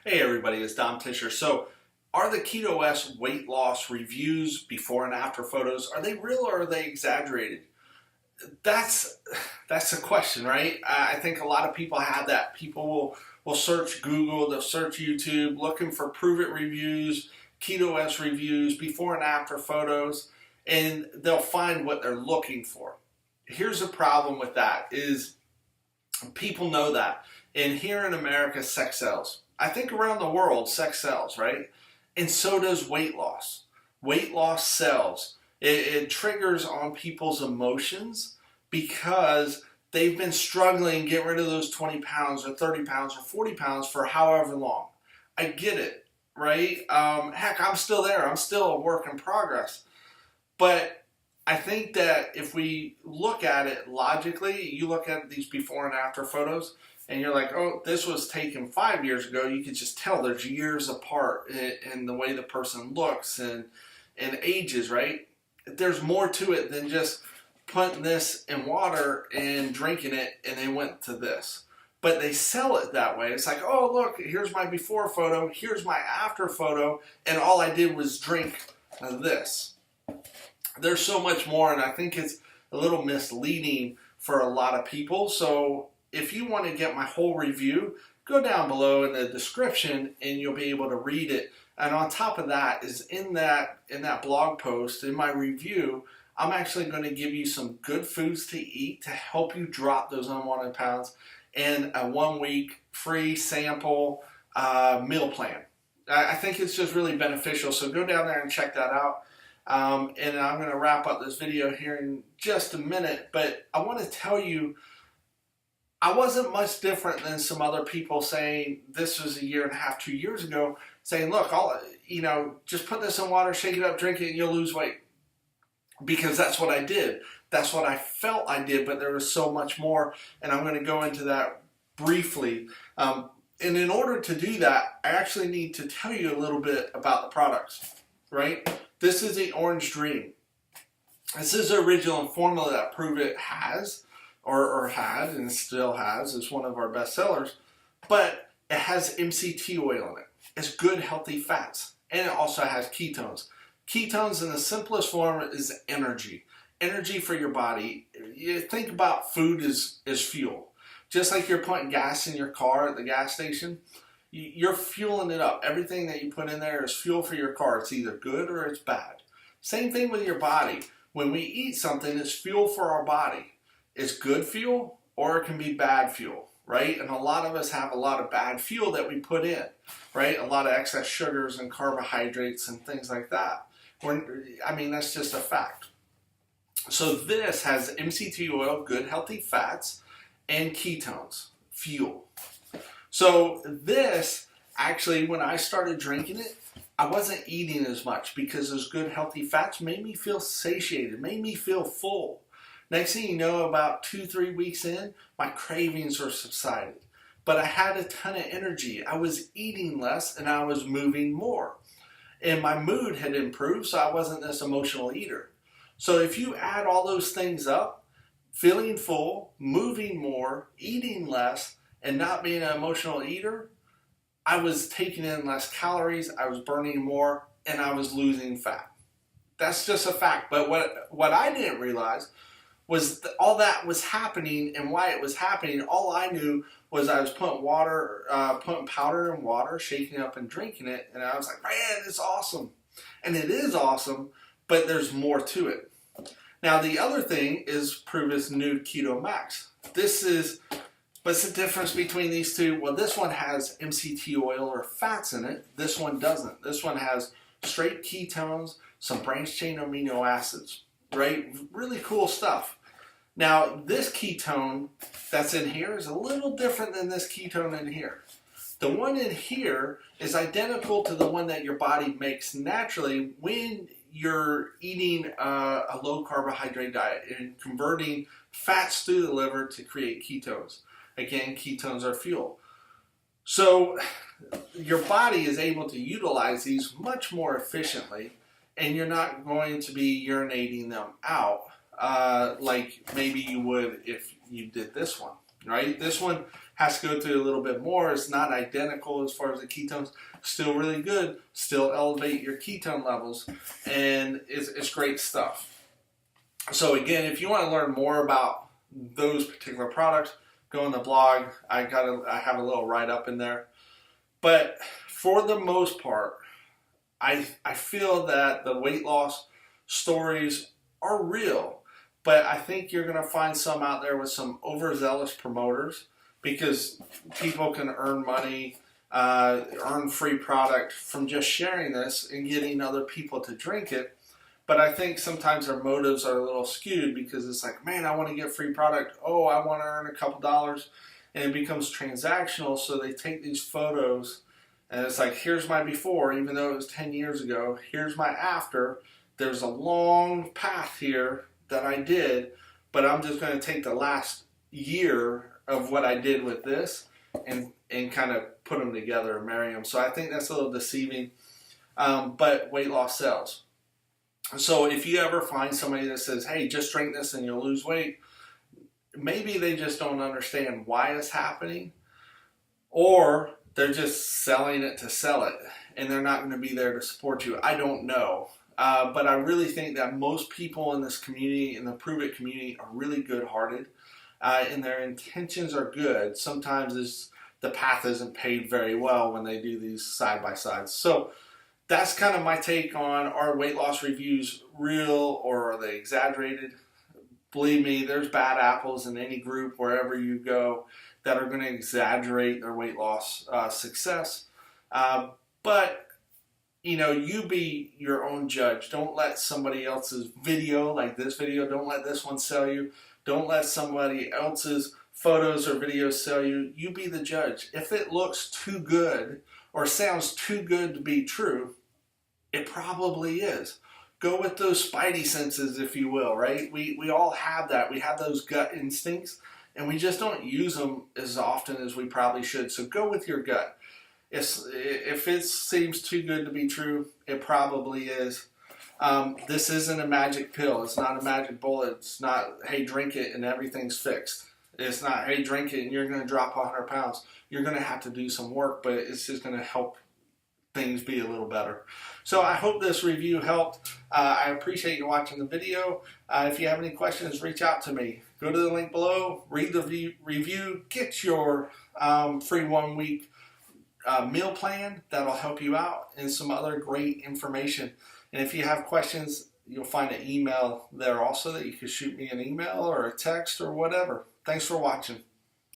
Hey everybody, it's Tisher. So, are the Keto S weight loss reviews, before and after photos, are they real or are they exaggerated? That's that's the question, right? I think a lot of people have that. People will search Google, they'll search YouTube, looking for Pruvit reviews, Keto S reviews, before and after photos, and they'll find what they're looking for. Here's the problem with that is people know that. And here in America, sex sells. I think around the world, sex sells, right? And so does weight loss. Weight loss sells. It triggers on people's emotions because they've been struggling to get rid of those 20 pounds or 30 pounds or 40 pounds for however long. I get it, right? Heck, I'm still there. I'm still a work in progress. But I think that if we look at it logically, you look at these before and after photos, and you're like, oh, this was taken 5 years ago. You can just tell there's years apart in the way the person looks and ages, right? There's more to it than just putting this in water and drinking it, and they went to this. But they sell it that way. It's like, oh, look, here's my before photo, here's my after photo, and all I did was drink this. There's so much more, and I think it's a little misleading for a lot of people. So if you want to get my whole review, go down below in the description and you'll be able to read it. And on top of that is in that blog post, in my review, I'm actually going to give you some good foods to eat to help you drop those unwanted pounds and a 1 week free sample meal plan. I think it's just really beneficial. So go down there and check that out. And I'm going to wrap up this video here in just a minute, but I want to tell you, I wasn't much different than some other people saying this was a year and a half, 2 years ago, saying, look, just put this in water, shake it up, drink it, and you'll lose weight. Because that's what I did. That's what I felt I did, but there was so much more, and I'm going to go into that briefly. And in order to do that, I actually need to tell you a little bit about the products, right? This is the Orange Dream. This is the original formula that Pruvit has, or had, and still has. It's one of our best sellers. But it has MCT oil in it. It's good, healthy fats. And it also has ketones. Ketones in the simplest form is energy. Energy for your body. You think about food as fuel. Just like you're putting gas in your car at the gas station, you're fueling it up. Everything that you put in there is fuel for your car. It's either good or it's bad. Same thing with your body. When we eat something, it's fuel for our body. It's good fuel or it can be bad fuel, right? And a lot of us have a lot of bad fuel that we put in, right? A lot of excess sugars and carbohydrates and things like that. That's just a fact. So this has MCT oil, good healthy fats, and ketones, fuel. So this, actually, when I started drinking it, I wasn't eating as much because those good healthy fats made me feel satiated, made me feel full. Next thing you know, about 2-3 weeks in, my cravings were subsided. But I had a ton of energy. I was eating less and I was moving more. And my mood had improved, so I wasn't this emotional eater. So if you add all those things up, feeling full, moving more, eating less, and not being an emotional eater, I was taking in less calories, I was burning more, and I was losing fat. That's just a fact. But what I didn't realize was all that was happening, and why it was happening. All I knew was I was putting powder in water, shaking it up and drinking it, and I was like, man, it's awesome. And it is awesome, but there's more to it. Now, the other thing is Pruvit's new Keto Max. What's the difference between these two? Well, this one has MCT oil or fats in it. This one doesn't. This one has straight ketones, some branched chain amino acids, right? Really cool stuff. Now, this ketone that's in here is a little different than this ketone in here. The one in here is identical to the one that your body makes naturally when you're eating a low carbohydrate diet and converting fats through the liver to create ketones. Again, ketones are fuel. So your body is able to utilize these much more efficiently, and you're not going to be urinating them out like maybe you would if you did this one, right? This one has to go through a little bit more. It's not identical as far as the ketones. Still really good. Still elevate your ketone levels, and it's great stuff. So again, if you want to learn more about those particular products, go on the blog. I have a little write-up in there. But for the most part, I feel that the weight loss stories are real. But I think you're going to find some out there with some overzealous promoters, because people can earn money, earn free product from just sharing this and getting other people to drink it. But I think sometimes their motives are a little skewed, because it's like, man, I want to get free product. Oh, I want to earn a couple dollars. And it becomes transactional. So they take these photos and it's like, here's my before, even though it was 10 years ago. Here's my after. There's a long path here that I did, but I'm just going to take the last year of what I did with this and kind of put them together and marry them. So I think that's a little deceiving, but weight loss sells. So if you ever find somebody that says, hey, just drink this and you'll lose weight, maybe they just don't understand why it's happening, or they're just selling it to sell it, and they're not going to be there to support you. I don't know. But I really think that most people in this community, in the Pruvit community, are really good-hearted, and their intentions are good. Sometimes the path isn't paved very well when they do these side-by-sides. So that's kind of my take on, are weight loss reviews real or are they exaggerated? Believe me, there's bad apples in any group wherever you go that are going to exaggerate their weight loss success. But you be your own judge. Don't let somebody else's video, like this video, don't let this one sell you. Don't let somebody else's photos or videos sell you. You be the judge. If it looks too good or sounds too good to be true, it probably is. Go with those spidey senses, if you will, right? We all have that. We have those gut instincts, and we just don't use them as often as we probably should. So go with your gut. If it seems too good to be true, it probably is. This isn't a magic pill. It's not a magic bullet. It's not, hey, drink it and everything's fixed. It's not, hey, drink it and you're going to drop 100 pounds. You're going to have to do some work, but it's just going to help things be a little better. So I hope this review helped. I appreciate you watching the video. If you have any questions, reach out to me. Go to the link below, read the review, get your free 1 week meal plan that'll help you out, and some other great information. And if you have questions, you'll find an email there also that you can shoot me an email or a text or whatever. Thanks for watching.